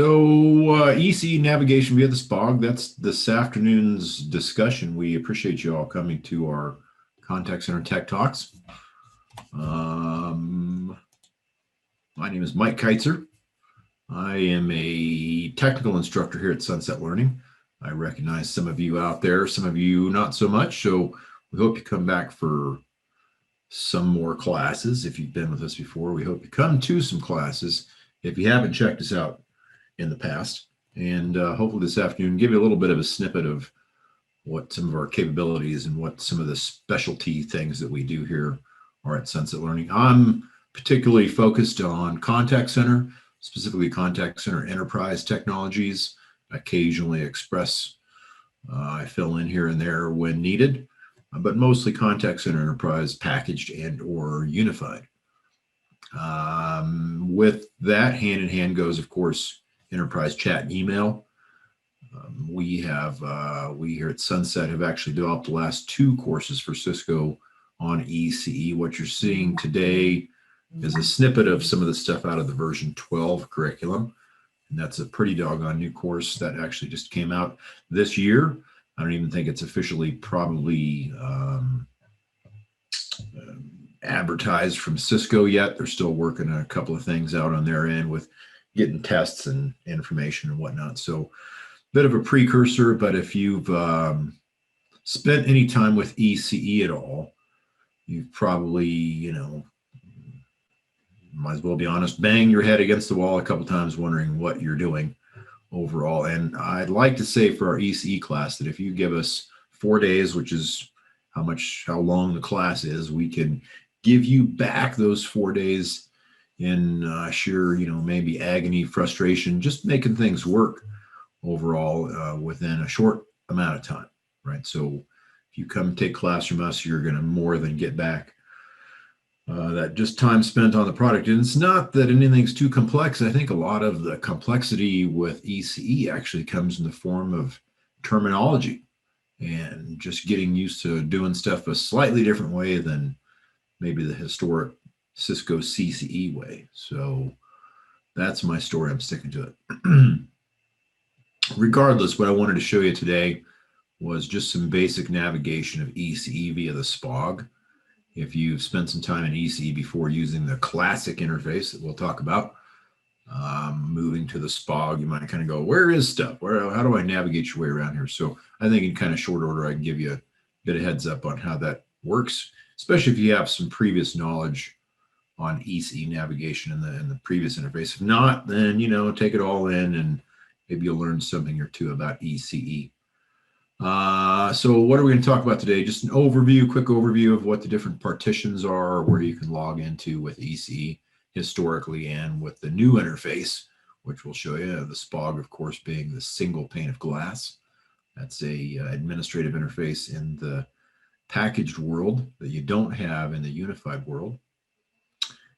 ECE navigation via the SPOG, that's this afternoon's discussion. We appreciate you all coming to our Contact Center Tech Talks. My name is Mike Keitzer. I am a technical instructor here at Sunset Learning. I recognize some of you out there, some of you not so much. So we hope you come back for some more classes. If you've been with us before, we hope you come to some classes if you haven't checked us out in the past. And hopefully this afternoon, give you a little bit of a snippet of what some of our capabilities and what some of the specialty things that we do here are at Sunset Learning. I'm particularly focused on contact center, specifically contact center enterprise technologies, occasionally express. I fill in here and there when needed, but mostly contact center enterprise packaged and or unified. With that, hand in hand goes, of course, enterprise chat and email. We here at Sunset have actually developed the last two courses for Cisco on ECE. What you're seeing today is a snippet of some of the stuff out of the version 12 curriculum. And that's a pretty doggone new course that actually just came out this year. I don't even think it's officially probably advertised from Cisco yet. They're still working on a couple of things out on their end with getting tests and information and whatnot. So bit of a precursor, but if you've spent any time with ECE at all, you've probably, might as well be honest, bang your head against the wall a couple times wondering what you're doing overall. And I'd like to say for our ECE class that if you give us 4 days, which is how long the class is, we can give you back those 4 days in sheer, maybe agony, frustration, just making things work overall within a short amount of time, right? So if you come take class from us, you're going to more than get back that just time spent on the product. And it's not that anything's too complex. I think a lot of the complexity with ECE actually comes in the form of terminology and just getting used to doing stuff a slightly different way than maybe the historic Cisco CCE way. So that's my story. I'm sticking to it. Regardless, what I wanted to show you today was just some basic navigation of ECE via the SPOG. If you've spent some time in ECE before using the classic interface that we'll talk about, moving to the SPOG, you might kind of go, where is stuff? How do I navigate your way around here? So I think in kind of short order, I can give you a bit of heads up on how that works, especially if you have some previous knowledge on ECE navigation in the previous interface. If not, then, take it all in and maybe you'll learn something or two about ECE. So what are we going to talk about today? Just an quick overview of what the different partitions are, where you can log into with ECE historically and with the new interface, which we'll show you. The SPOG, of course, being the single pane of glass. That's a administrative interface in the packaged world that you don't have in the unified world.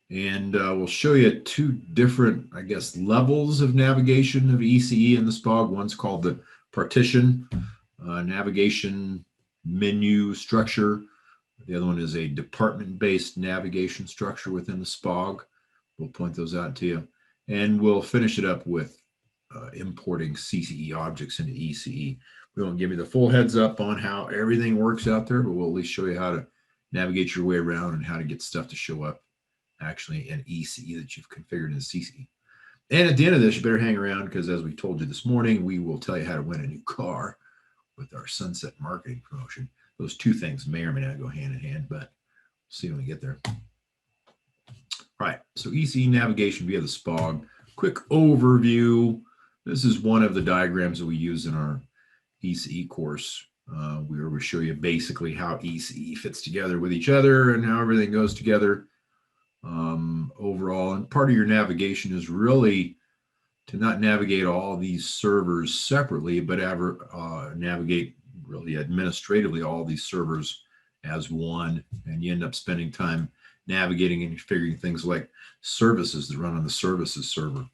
And we'll show you two different, levels of navigation of ECE in the SPOG. One's called the partition navigation menu structure. The other one is a department-based navigation structure within the SPOG. We'll point those out to you. And we'll finish it up with importing CCE objects into ECE. We won't give you the full heads up on how everything works out there, but we'll at least show you how to navigate your way around and how to get stuff to show up actually in ECE that you've configured in CCE. And at the end of this, you better hang around because as we told you this morning, we will tell you how to win a new car with our Sunset marketing promotion. Those two things may or may not go hand in hand, but we'll see when we get there. All right, so ECE navigation via the SPOG. Quick overview. This is one of the diagrams that we use in our ECE course, where we show you basically how ECE fits together with each other and how everything goes together overall. And part of your navigation is really to not navigate all these servers separately, but navigate really administratively all these servers as one. And you end up spending time navigating and figuring things like services that run on the services server,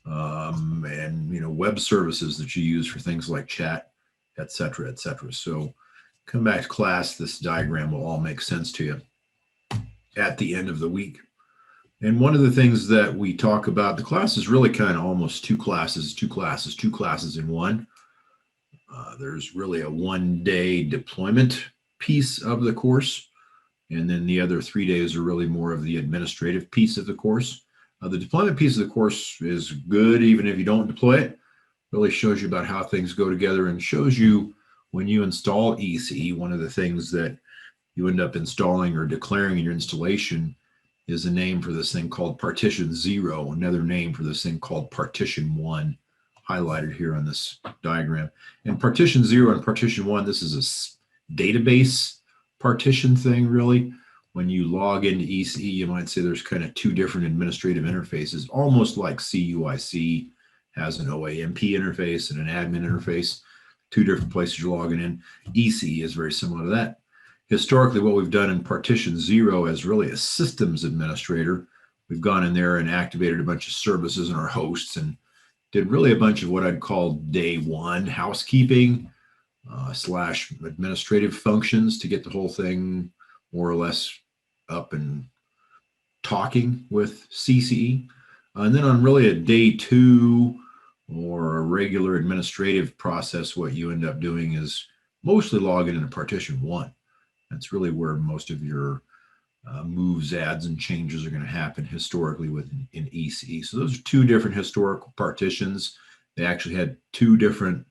and web services that you use for things like chat, et cetera, et cetera. So come back to class, this diagram will all make sense to you at the end of the week. And one of the things that we talk about, the class is really kind of almost two classes in one. There's really a 1 day deployment piece of the course. And then the other 3 days are really more of the administrative piece of the course. The deployment piece of the course is good, even if you don't deploy it. Really shows you about how things go together and shows you when you install ECE, one of the things that you end up installing or declaring in your installation is a name for this thing called partition 0, another name for this thing called partition 1, highlighted here on this diagram. And partition 0 and partition 1, this is a database partition thing, really. When you log into ECE, you might say there's kind of two different administrative interfaces, almost like CUIC has an OAMP interface and an admin interface, two different places you're logging in. ECE is very similar to that. Historically, what we've done in partition 0 as really a systems administrator, we've gone in there and activated a bunch of services in our hosts and did really a bunch of what I'd call day one housekeeping slash administrative functions to get the whole thing more or less up and talking with CCE. And then on really a day 2 or a regular administrative process, what you end up doing is mostly logging into partition 1. That's really where most of your moves, adds, and changes are going to happen historically within ECE. So those are two different historical partitions. They actually had two different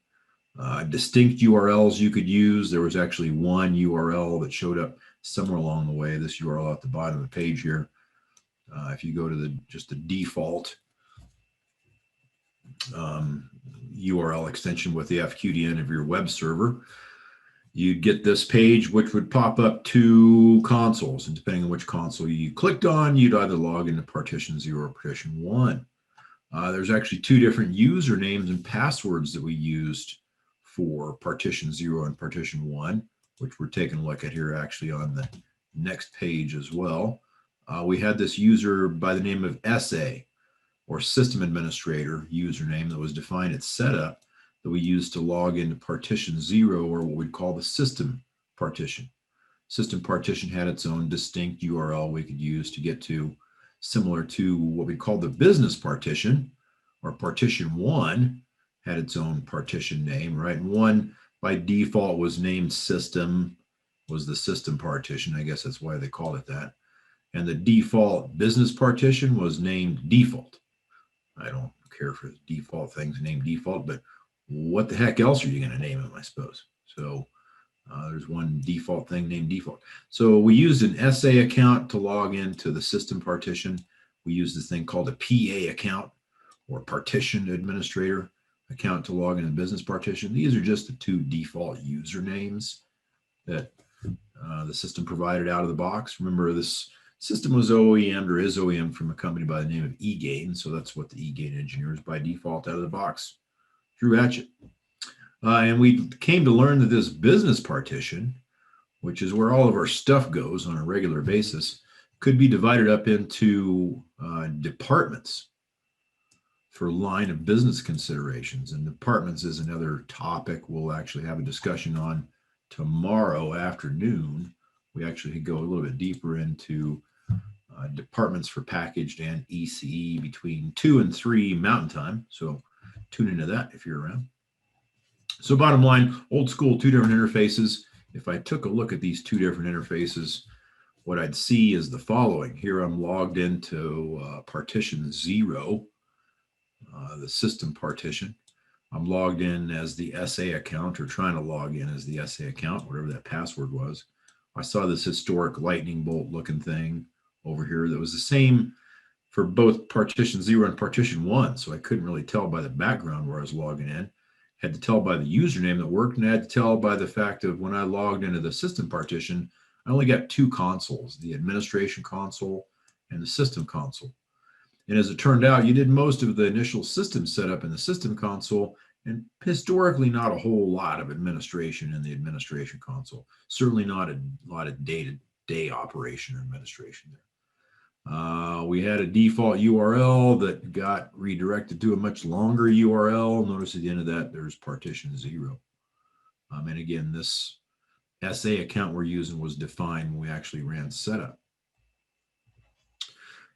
distinct URLs you could use. There was actually one URL that showed up somewhere along the way. This URL at the bottom of the page here. If you go to just the default URL extension with the FQDN of your web server, you'd get this page, which would pop up two consoles. And depending on which console you clicked on, you'd either log into partition 0 or partition 1. There's actually two different usernames and passwords that we used for partition 0 and partition 1, which we're taking a look at here actually on the next page as well. We had this user by the name of SA, or system administrator username, that was defined at setup, that we used to log into partition 0, or what we'd call the system partition. System partition had its own distinct URL we could use to get to, similar to what we call the business partition, or partition 1 had its own partition name, right? And 1 by default was named system, was the system partition. I guess that's why they called it that. And the default business partition was named default. I don't care for the default things named default, but what the heck else are you going to name them, I suppose? So there's one default thing named default. So we used an SA account to log into the system partition. We used this thing called a PA account, or partition administrator account, to log into the business partition. These are just the two default usernames that the system provided out of the box. Remember, this system was OEM'd, or is OEM, from a company by the name of eGain. So that's what the eGain engineers by default out of the box threw at you. And we came to learn that this business partition, which is where all of our stuff goes on a regular basis, could be divided up into departments for line of business considerations. And departments is another topic we'll actually have a discussion on tomorrow afternoon. We actually could go a little bit deeper into departments for packaged and ECE between 2 and 3 Mountain Time. So tune into that if you're around. So bottom line, old school, two different interfaces. If I took a look at these two different interfaces, what I'd see is the following. Here I'm logged into partition 0, the system partition. I'm logged in as the SA account, or trying to log in as the SA account, whatever that password was. I saw this historic lightning bolt looking thing over here that was the same for both partition 0 and partition 1. So I couldn't really tell by the background where I was logging in. Had to tell by the username that worked, and I had to tell by the fact of when I logged into the system partition, I only got two consoles, the administration console and the system console. And as it turned out, you did most of the initial system setup in the system console, and historically not a whole lot of administration in the administration console. Certainly not a lot of day-to-day operation or administration there. We had a default URL that got redirected to a much longer URL. Notice at the end of that, there's partition 0. And again, this SA account we're using was defined when we actually ran setup.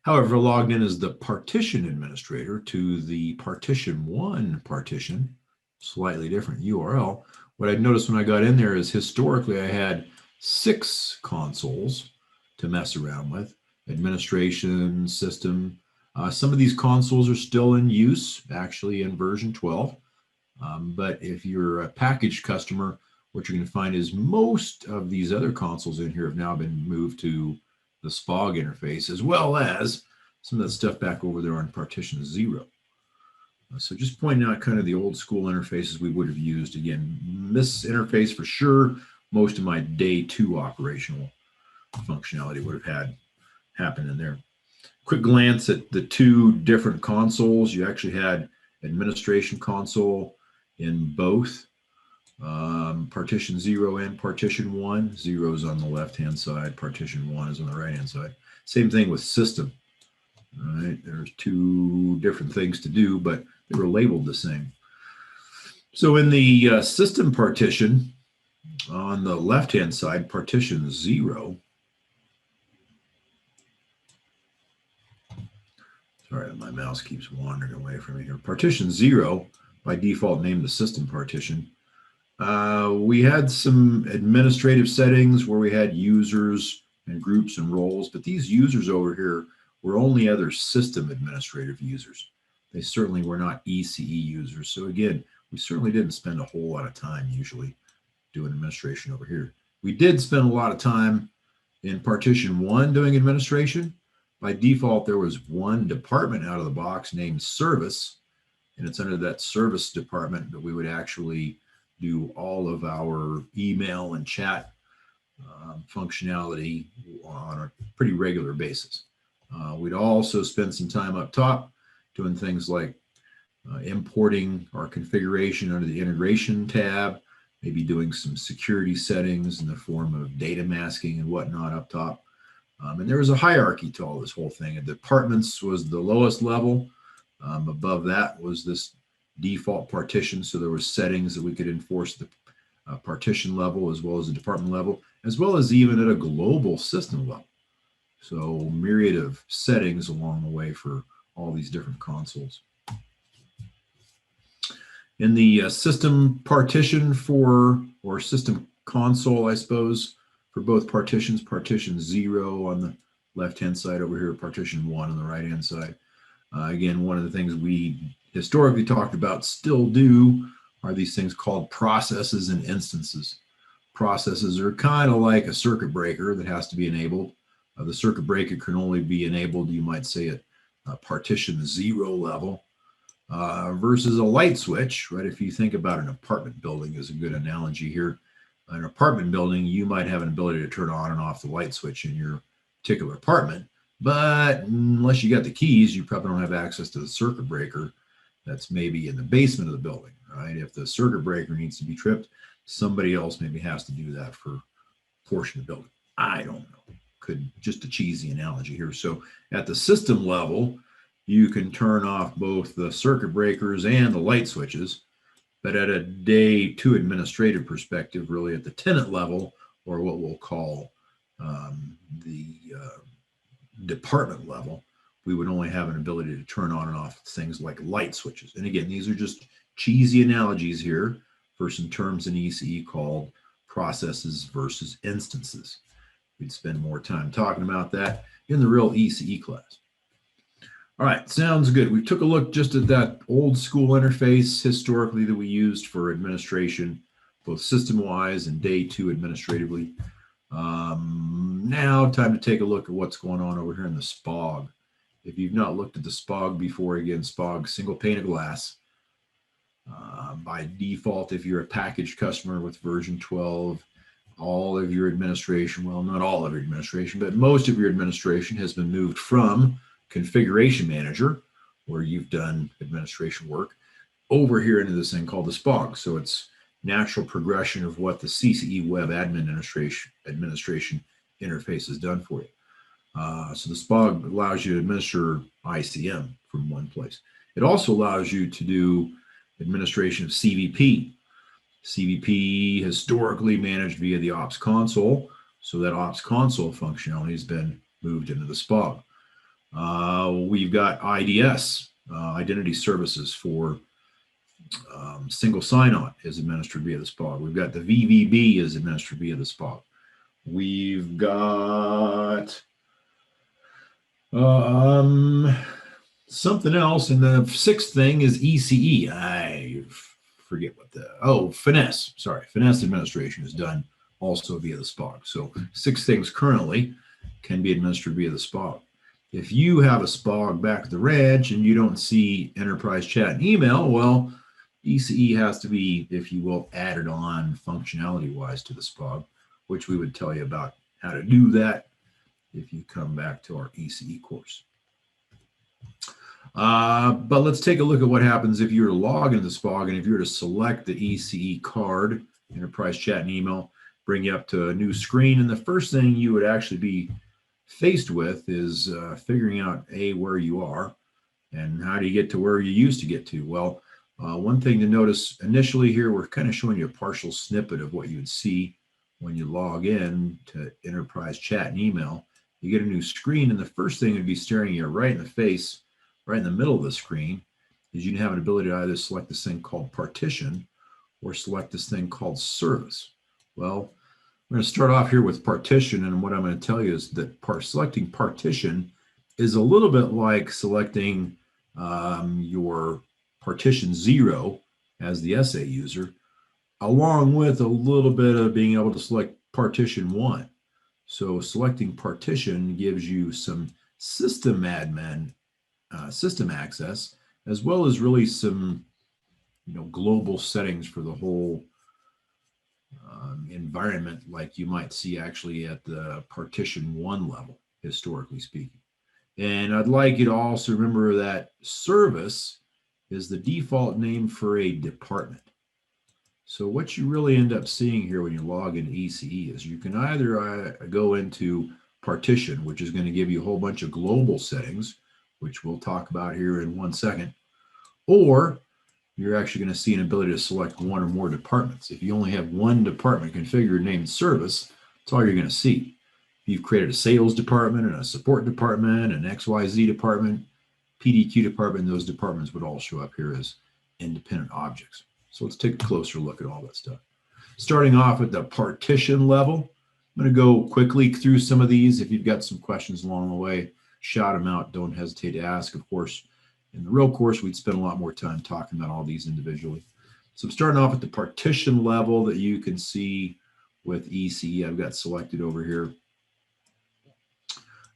However, logged in as the partition administrator to the partition 1 partition, slightly different URL. What I noticed when I got in there is historically I had 6 consoles to mess around with: administration, system. Some of these consoles are still in use, actually in version 12. But if you're a packaged customer, what you're going to find is most of these other consoles in here have now been moved to the SPOG interface, as well as some of that stuff back over there on partition 0. So just pointing out kind of the old school interfaces we would have used. Again, this interface for sure, most of my day 2 operational functionality would have had happen in there. Quick glance at the 2 different consoles. You actually had administration console in both partition 0 and partition 1. 0 is on the left-hand side, partition 1 is on the right-hand side. Same thing with system. All right, there's 2 different things to do, but they were labeled the same. So in the system partition, on the left-hand side, partition 0. Sorry, my mouse keeps wandering away from me here. Partition 0, by default, named the system partition. We had some administrative settings where we had users and groups and roles, but these users over here were only other system administrative users. They certainly were not ECE users. So again, we certainly didn't spend a whole lot of time usually doing administration over here. We did spend a lot of time in partition 1 doing administration. By default, there was one department out of the box named service, and it's under that service department that we would actually do all of our email and chat functionality on a pretty regular basis. We'd also spend some time up top doing things like importing our configuration under the integration tab, maybe doing some security settings in the form of data masking and whatnot up top. And there was a hierarchy to all this whole thing. And departments was the lowest level. Above that was this default partition. So there were settings that we could enforce the partition level as well as the department level, as well as even at a global system level. So myriad of settings along the way for all these different consoles. In the system partition or system console, I suppose, for both partitions, partition 0 on the left-hand side over here, partition 1 on the right-hand side. Again, one of the things we historically talked about, still do, are these things called processes and instances. Processes are kind of like a circuit breaker that has to be enabled. The circuit breaker can only be enabled, you might say, at partition 0 level, versus a light switch, right? If you think about an apartment building is a good analogy here. An apartment building, you might have an ability to turn on and off the light switch in your particular apartment, but unless you got the keys, you probably don't have access to the circuit breaker that's maybe in the basement of the building, right? If the circuit breaker needs to be tripped, somebody else maybe has to do that for a portion of the building. I don't know. Could just a cheesy analogy here. So at the system level, you can turn off both the circuit breakers and the light switches. But at a day 2 administrative perspective, really at the tenant level, or what we'll call the department level, we would only have an ability to turn on and off things like light switches. And again, these are just cheesy analogies here for some terms in ECE called processes versus instances. We'd spend more time talking about that in the real ECE class. All right, sounds good. We took a look just at that old school interface historically that we used for administration, both system-wise and day 2 administratively. Now time to take a look at what's going on over here in the SPOG. If you've not looked at the SPOG before, again, SPOG, single pane of glass. By default, if you're a packaged customer with version 12, all of your administration, well, not all of your administration, but most of your administration has been moved from Configuration Manager, where you've done administration work, over here into this thing called the SPOG. So it's natural progression of what the PCCE Web Admin Administration interface has done for you. So the SPOG allows you to administer ICM from one place. It also allows you to do administration of CVP. CVP historically managed via the Ops Console, so that Ops Console functionality has been moved into the SPOG. We've got IDS, identity services for single sign-on is administered via the SPOG. We've got the VVB is administered via the SPOG. We've got something else, and the sixth thing is ECE. I forget what Finesse. Sorry, Finesse administration is done also via the SPOG. So 6 things currently can be administered via the SPOG. If you have a SPOG back at the ranch and you don't see enterprise chat and email, well, ECE has to be, if you will, added on functionality-wise to the SPOG, which we would tell you about how to do that if you come back to our ECE course. But let's take a look at what happens if you were to log into the SPOG and if you were to select the ECE card, enterprise chat and email, bring you up to a new screen. And the first thing you would actually be faced with is figuring out where you are and how do you get to where you used to get to. Well, one thing to notice initially here, we're kind of showing you a partial snippet of what you would see when you log in to enterprise chat and email. You get a new screen, and the first thing would be staring you right in the face, right in the middle of the screen, is you have an ability to either select this thing called partition or select this thing called service. Well, we're going to start off here with partition, and what I'm going to tell you is that selecting partition is a little bit like selecting your partition 0 as the SA user, along with a little bit of being able to select partition 1. So selecting partition gives you some system admin, system access, as well as really some global settings for the whole environment, like you might see actually at the partition 1 level, historically speaking. And I'd like you to also remember that service is the default name for a department. So what you really end up seeing here when you log into ECE is you can either go into partition, which is going to give you a whole bunch of global settings, which we'll talk about here in 1 second, or you're actually going to see an ability to select one or more departments. If you only have one department configured named service, that's all you're going to see. If you've created a sales department and a support department, an XYZ department, PDQ department, those departments would all show up here as independent objects. So let's take a closer look at all that stuff. Starting off at the partition level, I'm going to go quickly through some of these. If you've got some questions along the way, shout them out. Don't hesitate to ask. Of course, in the real course, we'd spend a lot more time talking about all these individually. So I'm starting off at the partition level that you can see with ECE. I've got selected over here.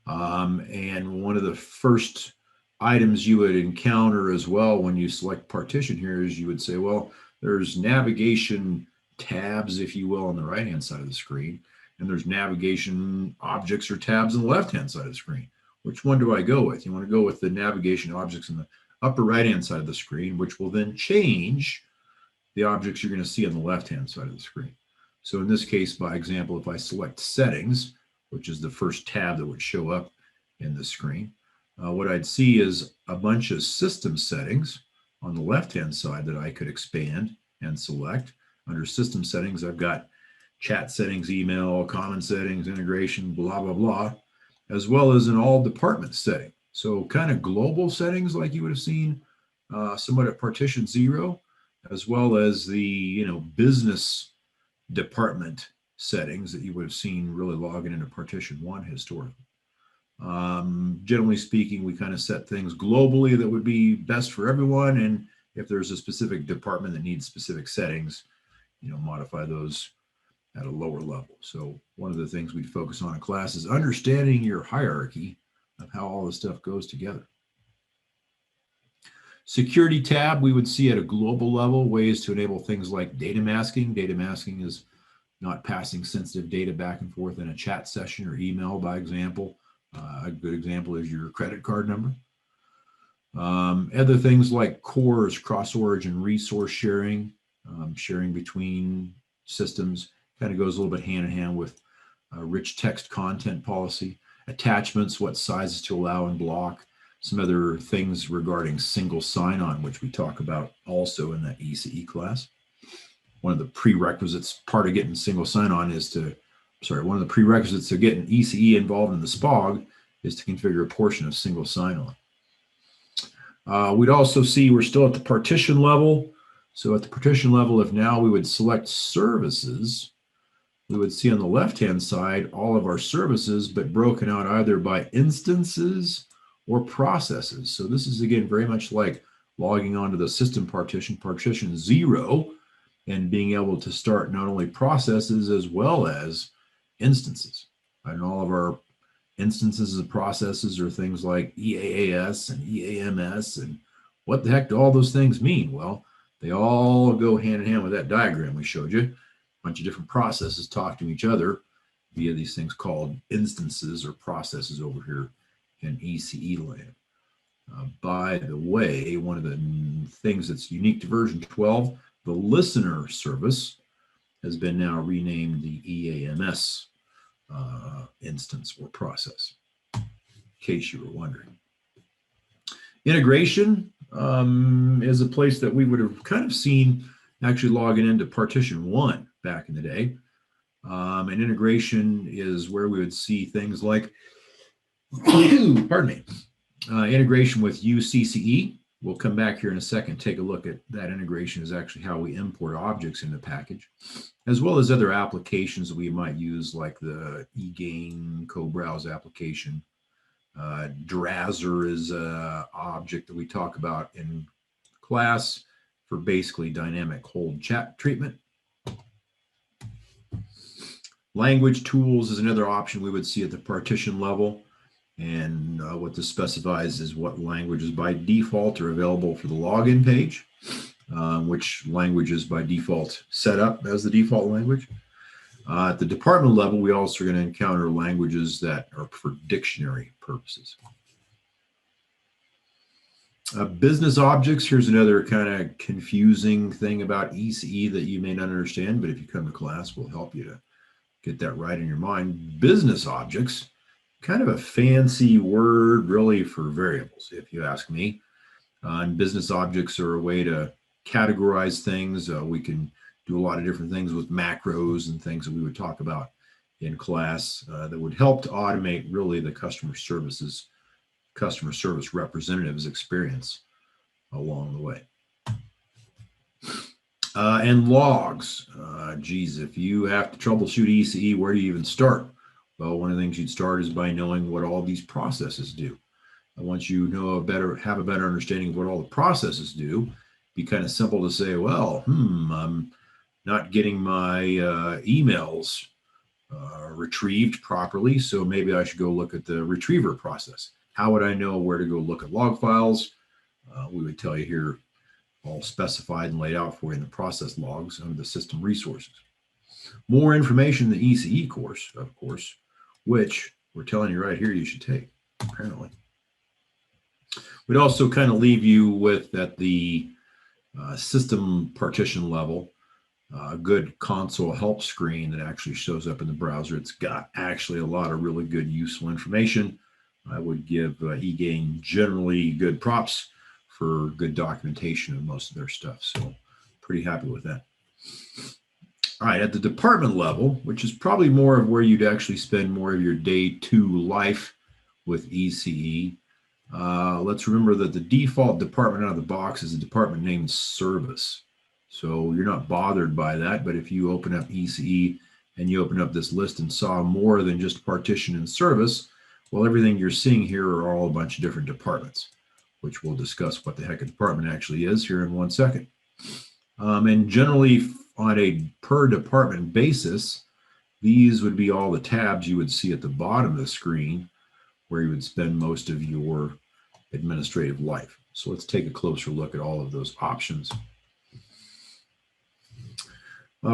And one of the first items you would encounter as well when you select partition here is you would say, well, there's navigation tabs, if you will, on the right-hand side of the screen, and there's navigation objects or tabs on the left-hand side of the screen. Which one do I go with? You want to go with the navigation objects on the upper right-hand side of the screen, which will then change the objects you're going to see on the left-hand side of the screen. So in this case, by example, if I select settings, which is the first tab that would show up in the screen, what I'd see is a bunch of system settings on the left-hand side that I could expand and select. Under system settings, I've got chat settings, email, common settings, integration, blah, blah, blah, as well as an all department setting. So kind of global settings like you would have seen somewhat at partition 0, as well as the business department settings that you would have seen really logging into partition 1 historically. Generally speaking, we kind of set things globally that would be best for everyone, and if there's a specific department that needs specific settings, modify those at a lower level. So one of the things we focus on in class is understanding your hierarchy of how all this stuff goes together. Security tab, we would see at a global level ways to enable things like data masking. Data masking is not passing sensitive data back and forth in a chat session or email, by example. A good example is your credit card number. Other things like CORS, cross-origin resource sharing, sharing between systems, kind of goes a little bit hand in hand with rich text content policy. Attachments, what sizes to allow and block. Some other things regarding single sign-on, which we talk about also in that ECE class. One of the prerequisites, part of getting single sign-on is one of the prerequisites to getting ECE involved in the SPOG is to configure a portion of single sign-on. We'd also see we're still at the partition level. So at the partition level, if now we would select services, we would see on the left-hand side all of our services, but broken out either by instances or processes. So this is, again, very much like logging onto the system partition 0, and being able to start not only processes as well as instances. And all of our instances of processes are things like EAAS and EAMS, and what the heck do all those things mean? Well, they all go hand in hand with that diagram we showed you. A bunch of different processes talk to each other via these things called instances or processes over here in ECE land. By the way, one of the things that's unique to version 12, the listener service has been now renamed the EAMS instance or process, in case you were wondering. Integration is a place that we would have kind of seen actually logging into partition 1 back in the day. And integration is where we would see things like, pardon me, integration with ECE. We'll come back here in a second, take a look at that. Integration is actually how we import objects in the package, as well as other applications that we might use, like the eGain co-browse application. Drazzer is an object that we talk about in class for basically dynamic hold chat treatment. Language tools is another option we would see at the partition level. And what this specifies is what languages by default are available for the login page, which languages by default set up as the default language. At the department level, we also are going to encounter languages that are for dictionary purposes. Business objects, here's another kind of confusing thing about ECE that you may not understand, but if you come to class, we'll help you to get that right in your mind. Business objects, kind of a fancy word really for variables, if you ask me. And business objects are a way to categorize things. We can do a lot of different things with macros and things that we would talk about in class that would help to automate really the customer service representative's experience along the way. And logs. Geez, if you have to troubleshoot ECE, where do you even start? Well, one of the things you'd start is by knowing what all these processes do. And once you know have a better understanding of what all the processes do, it'd be kind of simple to say, well, I'm not getting my emails retrieved properly, so maybe I should go look at the retriever process. How would I know where to go look at log files? We would tell you here, all specified and laid out for you in the process logs under the system resources. More information in the ECE course, of course, which we're telling you right here you should take, apparently. We'd also kind of leave you with, at the system partition level, a good console help screen that actually shows up in the browser. It's got actually a lot of really good useful information. I would give eGain generally good props for good documentation of most of their stuff. So pretty happy with that. All right, at the department level, which is probably more of where you'd actually spend more of your day 2 life with ECE, let's remember that the default department out of the box is a department named service. So you're not bothered by that, but if you open up ECE and you open up this list and saw more than just partition and service, well, everything you're seeing here are all a bunch of different departments, which we'll discuss what the heck a department actually is here in 1 second. And generally, on a per department basis, these would be all the tabs you would see at the bottom of the screen where you would spend most of your administrative life. So let's take a closer look at all of those options.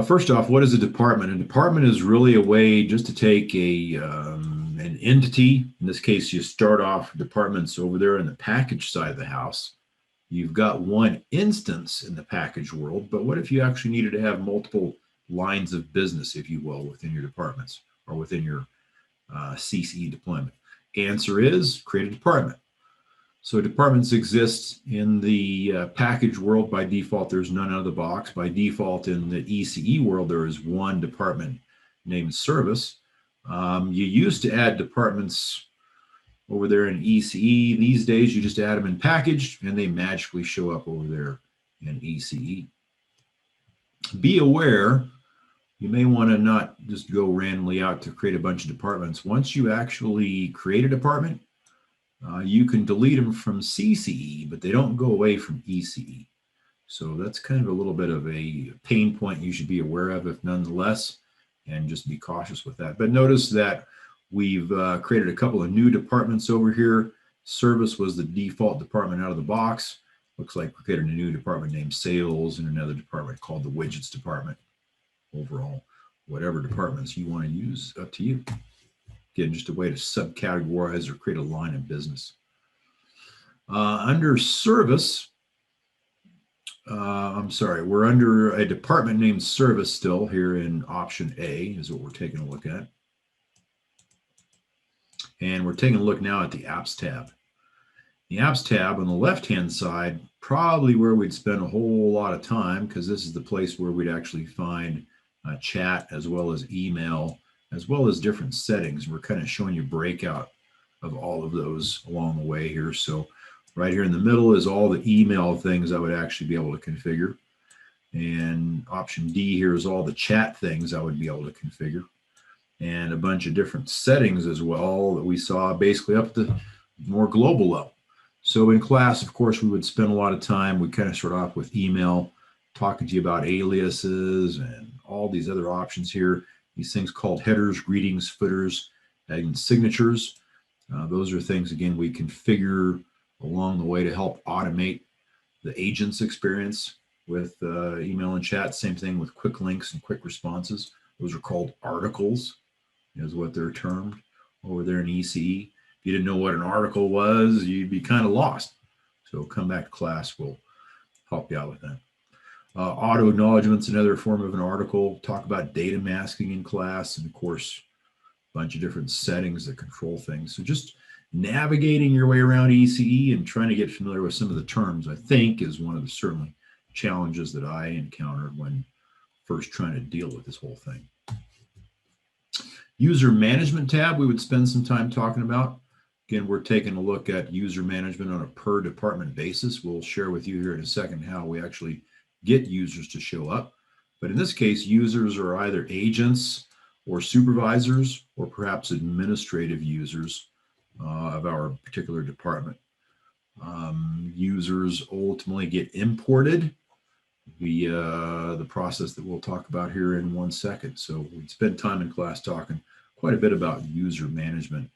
First off, what is a department? A department is really a way just to take an entity. In this case, you start off departments over there in the package side of the house. You've got one instance in the package world, but what if you actually needed to have multiple lines of business, if you will, within your departments or within your CCE deployment? Answer is create a department. So departments exist in the package world by default. There's none out of the box. By default, in the ECE world, there is one department named service. You used to add departments over there in ECE. These days, you just add them in packaged, and they magically show up over there in ECE. Be aware, you may want to not just go randomly out to create a bunch of departments. Once you actually create a department, you can delete them from CCE, but they don't go away from ECE. So that's kind of a little bit of a pain point you should be aware of, if nonetheless, and just be cautious with that. But notice that we've created a couple of new departments over here. Service was the default department out of the box. Looks like we created a new department named Sales and another department called the Widgets department. Overall, whatever departments you want to use, up to you. Again, just a way to subcategorize or create a line of business. Under Service, we're under a department named Service still here in option A is what we're taking a look at. And we're taking a look now at the Apps tab. The Apps tab on the left-hand side, probably where we'd spend a whole lot of time, because this is the place where we'd actually find chat as well as email, as well as different settings. We're kind of showing you breakout of all of those along the way here. So right here in the middle is all the email things I would actually be able to configure. And option D here is all the chat things I would be able to configure. And a bunch of different settings as well that we saw basically up to more global level. So in class, of course, we would spend a lot of time. We kind of start off with email, talking to you about aliases and all these other options here. These things called headers, greetings, footers, and signatures. Those are things, again, we configure along the way to help automate the agent's experience with email and chat. Same thing with quick links and quick responses. Those are called articles, is what they're termed over there in ECE. If you didn't know what an article was, you'd be kind of lost. So come back to class, we'll help you out with that. Auto acknowledgement's another form of an article. Talk about data masking in class, and of course, a bunch of different settings that control things. So just navigating your way around ECE and trying to get familiar with some of the terms, I think, is one of the certainly challenges that I encountered when first trying to deal with this whole thing. User management tab, we would spend some time talking about. Again, we're taking a look at user management on a per department basis. We'll share with you here in a second how we actually get users to show up. But in this case, users are either agents or supervisors or perhaps administrative users of our particular department. Users ultimately get imported via the process that we'll talk about here in 1 second. So we spend time in class talking quite a bit about user management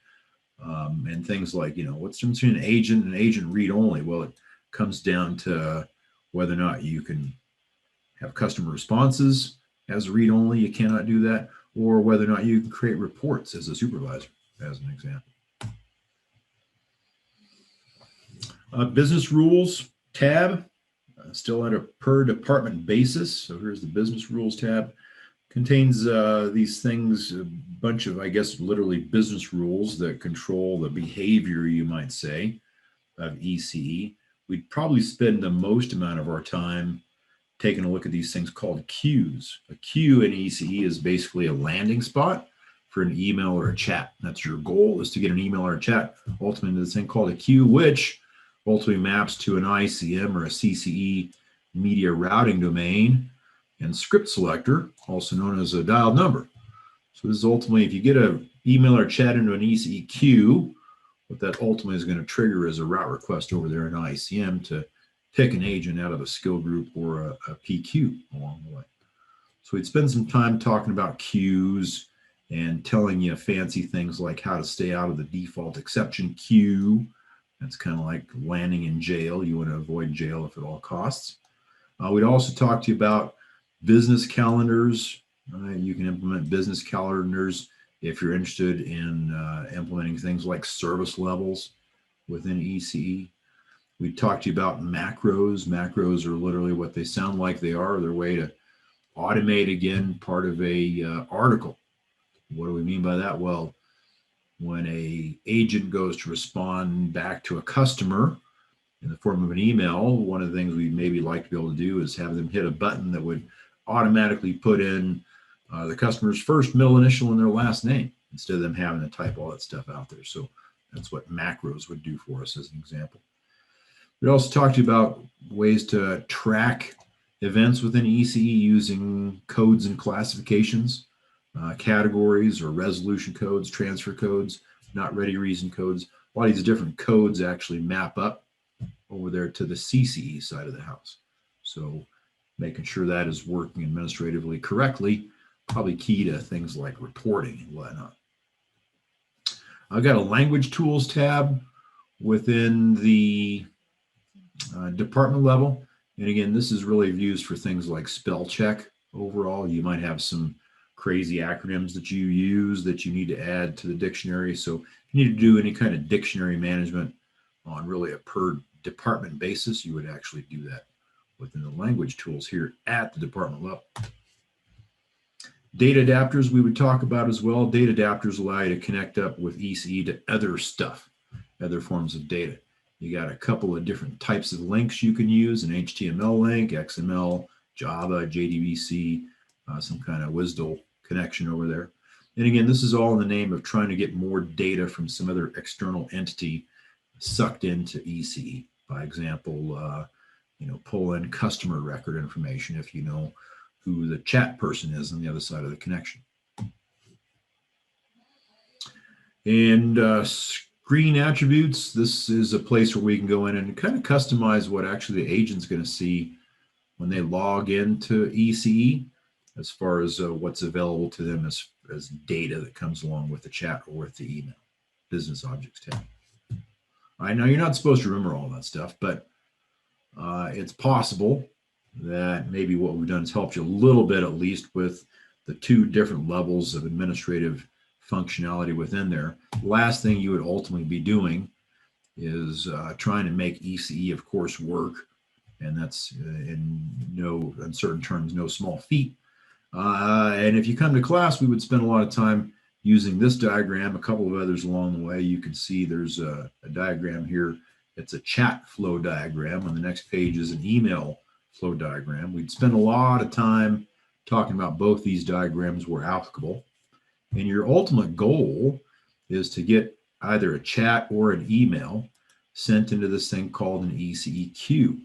and things like, what's the difference between an agent and agent read only? Well, it comes down to whether or not you can have customer responses as read only, you cannot do that, or whether or not you can create reports as a supervisor, as an example. Business rules tab, still at a per department basis. So here's the business rules tab. Contains these things, a bunch of, I guess, literally business rules that control the behavior, you might say, of ECE. We'd probably spend the most amount of our time taking a look at these things called queues. A queue in ECE is basically a landing spot for an email or a chat. That's your goal, is to get an email or a chat ultimately to this thing called a queue, which ultimately maps to an ICM or a CCE media routing domain and script selector, also known as a dialed number. So this is ultimately, if you get an email or chat into an ECE queue, what that ultimately is going to trigger is a route request over there in ICM to pick an agent out of a skill group or a PQ along the way. So we'd spend some time talking about queues and telling you fancy things like how to stay out of the default exception queue. That's kind of like landing in jail. You want to avoid jail if at all costs. We'd also talk to you about business calendars. You can implement business calendars if you're interested in implementing things like service levels within ECE. We'd talk to you about macros. Macros are literally what they sound like they are. They're a way to automate, again, part of a article. What do we mean by that? Well, when an agent goes to respond back to a customer in the form of an email, one of the things we maybe like to be able to do is have them hit a button that would automatically put in the customer's first, middle initial, and their last name instead of them having to type all that stuff out there. So That's what macros would do for us as an example. We also talked to you about ways to track events within ECE using codes and classifications, categories or resolution codes, transfer codes, not ready reason codes. A lot of these different codes actually map up over there to the CCE side of the house. So making sure that is working administratively correctly, probably key to things like reporting and whatnot. I've got a language tools tab within the department level. And again, this is really used for things like spell check. Overall, you might have some crazy acronyms that you use that you need to add to the dictionary. So if you need to do any kind of dictionary management on really a per department basis, you would actually do that within the language tools here at the department level. Data adapters we would talk about as well. Data adapters allow you to connect up with ECE to other stuff, other forms of data. You got a couple of different types of links you can use, an HTML link, XML, Java, JDBC, some kind of WSDL connection over there. And again, this is all in the name of trying to get more data from some other external entity sucked into ECE. By example, pull in customer record information if you know who the chat person is on the other side of the connection. And screen attributes, this is a place where we can go in and kind of customize what actually the agent's going to see when they log into ECE, as far as what's available to them as data that comes along with the chat or with the email. Business Objects tab. I know you're not supposed to remember all that stuff, but it's possible that maybe what we've done has helped you a little bit, at least with the two different levels of administrative functionality within there. The last thing you would ultimately be doing is trying to make ECE, of course, work. And that's in no uncertain terms, no small feat. And if you come to class, we would spend a lot of time using this diagram, a couple of others along the way. You can see there's a diagram here. It's a chat flow diagram. On the next page is an email flow diagram. We'd spend a lot of time talking about both these diagrams were applicable. And your ultimate goal is to get either a chat or an email sent into this thing called an ECE queue.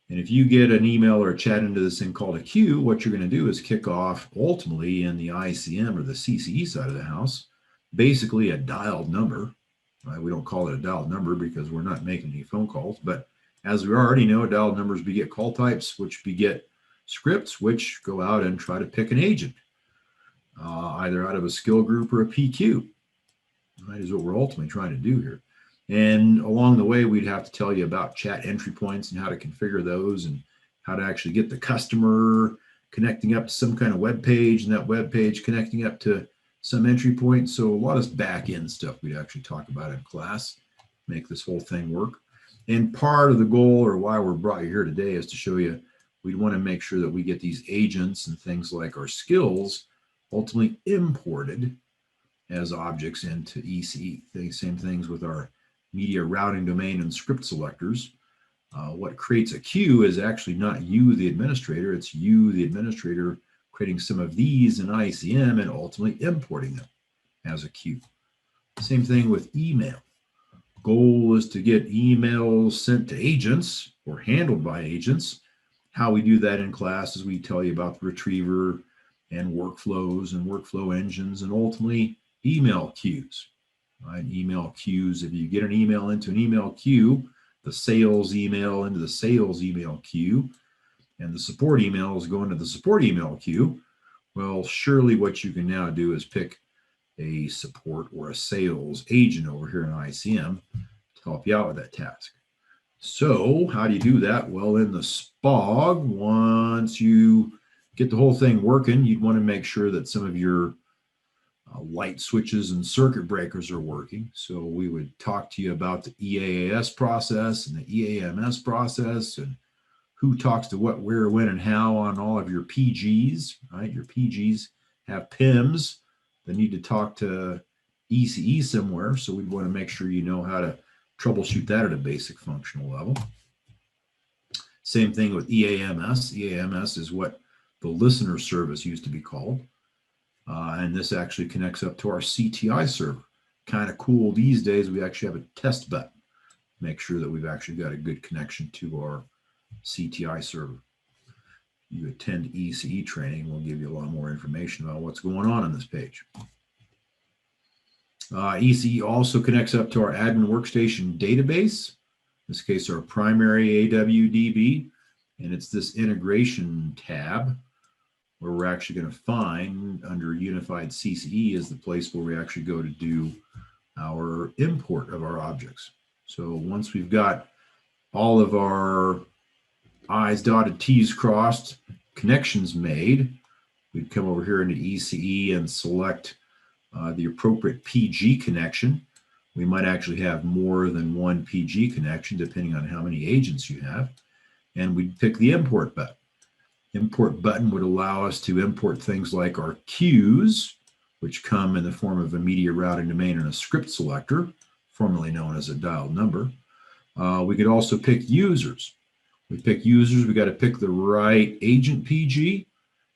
And if you get an email or a chat into this thing called a queue, what you're going to do is kick off ultimately in the ICM or the CCE side of the house, basically a dialed number. Right? We don't call it a dialed number because we're not making any phone calls, but as we already know, dialed numbers beget call types, which beget scripts, which go out and try to pick an agent, either out of a skill group or a PQ. Right, is what we're ultimately trying to do here. And along the way, we'd have to tell you about chat entry points and how to configure those and how to actually get the customer connecting up to some kind of web page and that web page connecting up to some entry point. So a lot of back end stuff we'd actually talk about in class, make this whole thing work. And part of the goal or why we're brought you here today is to show you we'd want to make sure that we get these agents and things like our skills ultimately imported as objects into ECE. The same things with our media routing domain and script selectors. What creates a queue is actually not you, the administrator. It's you, the administrator, creating some of these in ICM and ultimately importing them as a queue. Same thing with email. Goal is to get emails sent to agents or handled by agents. How we do that in class is we tell you about the retriever and workflows and workflow engines and ultimately email queues. Right? Email queues, if you get an email into an email queue, the sales email into the sales email queue, and the support emails go into the support email queue, well, surely what you can now do is pick a support or a sales agent over here in ICM to help you out with that task. So how do you do that? Well, in the SPOG, once you get the whole thing working, you'd want to make sure that some of your light switches and circuit breakers are working. So we would talk to you about the EAS process and the EAMS process and who talks to what, where, when, and how on all of your PGs, right? Your PGs have PIMs that need to talk to ECE somewhere. So we'd want to make sure you know how to troubleshoot that at a basic functional level. Same thing with EAMS. EAMS is what the listener service used to be called. And this actually connects up to our CTI server. kind of cool these days, we actually have a test button. Make sure that we've actually got a good connection to our CTI server. You attend ECE training, we'll give you a lot more information about what's going on this page. ECE also connects up to our admin workstation database, in this case our primary AWDB, and it's this integration tab where we're actually going to find under Unified CCE is the place where we actually go to do our import of our objects. So once we've got all of our I's dotted, T's crossed, connections made, we'd come over here into ECE and select the appropriate PG connection. We might actually have more than one PG connection depending on how many agents you have. And we'd pick the import button. Import button would allow us to import things like our queues, which come in the form of a media routing domain and a script selector, formerly known as a dialed number. We could also pick users. We pick users, we got to pick the right agent PG,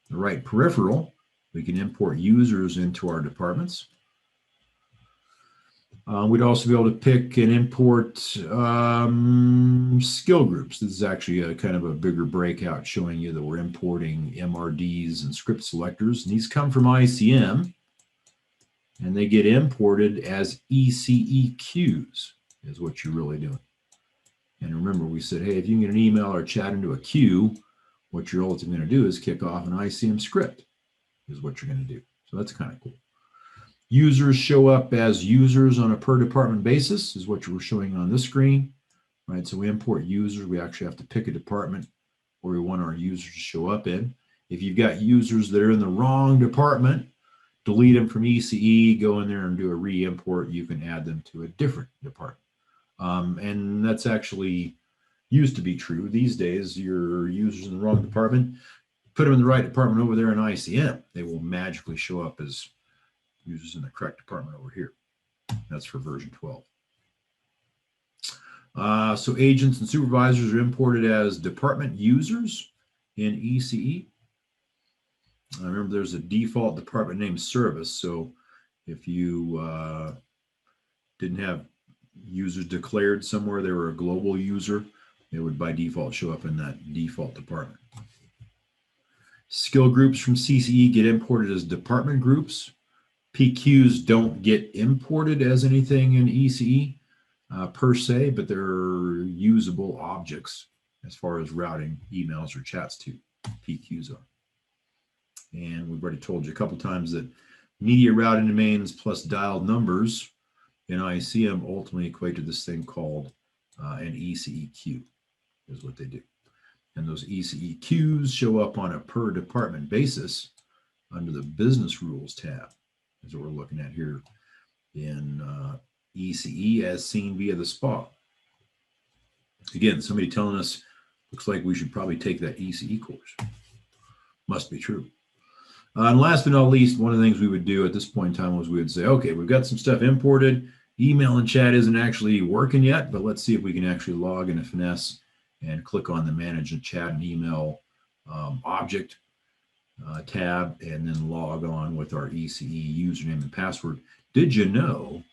the right peripheral. We can import users into our departments. We'd also be able to pick and import skill groups. This is actually a kind of a bigger breakout showing you that we're importing MRDs and script selectors. And these come from ICM, and they get imported as ECE queues, is what you're really doing. And remember, we said, hey, if you can get an email or chat into a queue, what you're ultimately going to do is kick off an ICM script, is what you're going to do. So that's kind of cool. Users show up as users on a per department basis, is what we're showing on this screen, right? So we import users. We actually have to pick a department where we want our users to show up in. If you've got users that are in the wrong department, delete them from ECE, go in there and do a re-import. You can add them to a different department. And that's actually used to be true. These days, your users in the wrong department, put them in the right department over there in ICM. They will magically show up as users in the correct department over here. That's for version 12. So agents and supervisors are imported as department users in ECE. Remember, there's a default department name service. So if you didn't have users declared somewhere, they were a global user, it would by default show up in that default department. Skill groups from CCE get imported as department groups. PQs don't get imported as anything in ECE per se, but they're usable objects as far as routing emails or chats to. PQs are. And we've already told you a couple times that media routing domains plus dialed numbers in ICM ultimately equate to this thing called an ECE queue, is what they do. And those ECE queues show up on a per department basis under the business rules tab, is what we're looking at here in ECE as seen via the SPOG. Again, somebody telling us, looks like we should probably take that ECE course. Must be true. And last but not least, one of the things we would do at this point in time was we would say, okay, we've got some stuff imported. Email and chat isn't actually working yet, but let's see if we can actually log in a finesse and click on the manage and chat and email object tab and then log on with our ECE username and password. Did you know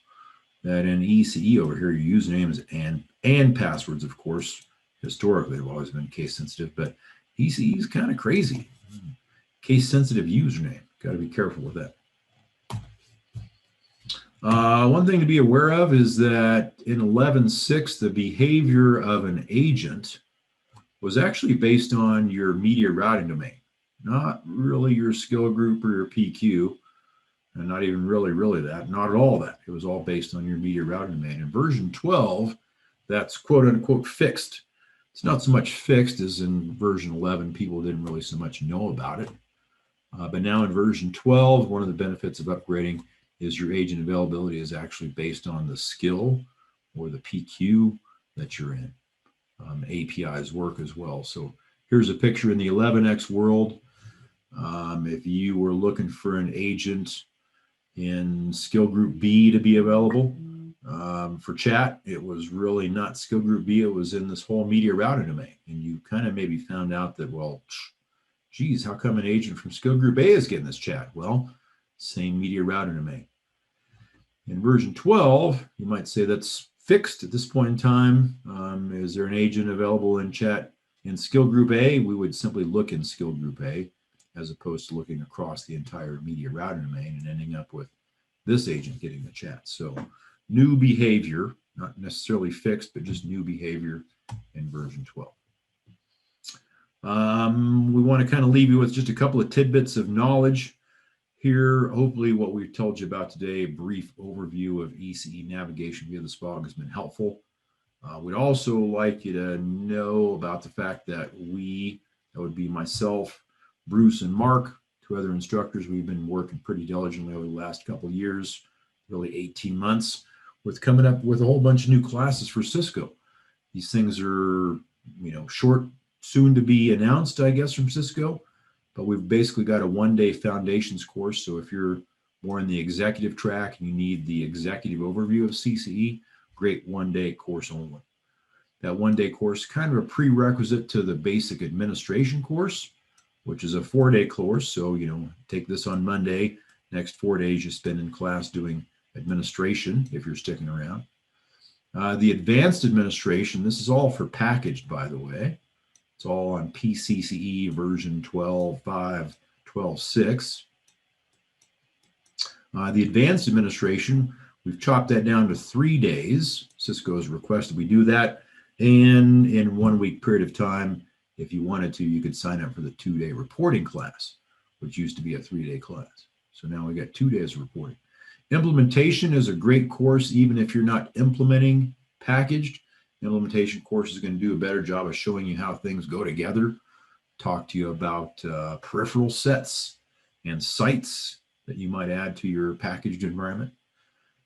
that in ECE over here, your usernames and passwords, of course, historically have always been case sensitive, but ECE is kind of crazy. Case sensitive username. Got to be careful with that. One thing to be aware of is that in 11.6, the behavior of an agent was actually based on your media routing domain, not really your skill group or your PQ, and not even really that, not at all that. It was all based on your media routing domain. In version 12, that's quote unquote fixed. It's not so much fixed as in version 11, people didn't really so much know about it. But now in version 12, one of the benefits of upgrading is your agent availability is actually based on the skill or the PQ that you're in. APIs work as well. So here's a picture in the 11x world. If you were looking for an agent in skill group B to be available for chat, it was really not skill group B. It was in this whole media routing domain. And you kind of maybe found out that, well, geez, how come an agent from skill group A is getting this chat? Well, same media routing domain. In version 12, you might say that's fixed at this point in time. Is there an agent available in chat in skill group A? We would simply look in skill group A as opposed to looking across the entire media router domain and ending up with this agent getting the chat. So new behavior, not necessarily fixed, but just new behavior in version 12. We want to kind of leave you with just a couple of tidbits of knowledge here. Hopefully what we've told you about today, a brief overview of ECE navigation via the SPOG, has been helpful. We'd also like you to know about the fact that that would be myself, Bruce, and Mark, two other instructors, we've been working pretty diligently over the last couple of years, really 18 months, with coming up with a whole bunch of new classes for Cisco. These things are, short, soon to be announced, I guess, from Cisco, but we've basically got a one-day foundations course. So if you're more in the executive track and you need the executive overview of CCE, great one-day course only. That one-day course is kind of a prerequisite to the basic administration course, which is a 4-day course. So, take this on Monday, next 4 days you spend in class doing administration if you're sticking around. The advanced administration, this is all for packaged, by the way. It's all on PCCE version 12.5, 12.6. The advanced administration, we've chopped that down to 3 days. Cisco has requested we do that. And in 1 week period of time, if you wanted to, you could sign up for the 2-day reporting class, which used to be a 3-day class. So now we got 2 days of reporting. Implementation is a great course, even if you're not implementing packaged. Implementation course is going to do a better job of showing you how things go together, talk to you about peripheral sets and sites that you might add to your packaged environment.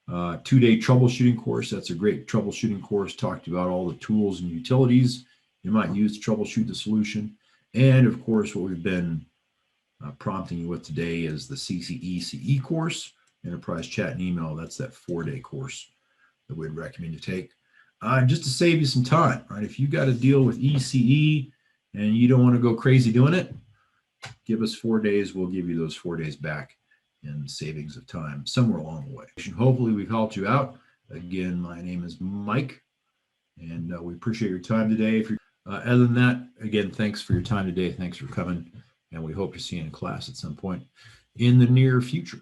2-day troubleshooting course, that's a great troubleshooting course, talk to you about all the tools and utilities you might use to troubleshoot the solution. And of course, what we've been prompting you with today is the ECE course, Enterprise Chat and Email. That's that 4-day course that we'd recommend you take. Just to save you some time, right? If you got to deal with ECE and you don't want to go crazy doing it, give us 4 days. We'll give you those 4 days back in savings of time somewhere along the way. Hopefully we've helped you out. Again, my name is Mike, and we appreciate your time today. If you're, other than that, again, thanks for your time today. Thanks for coming, and we hope to see you in class at some point in the near future.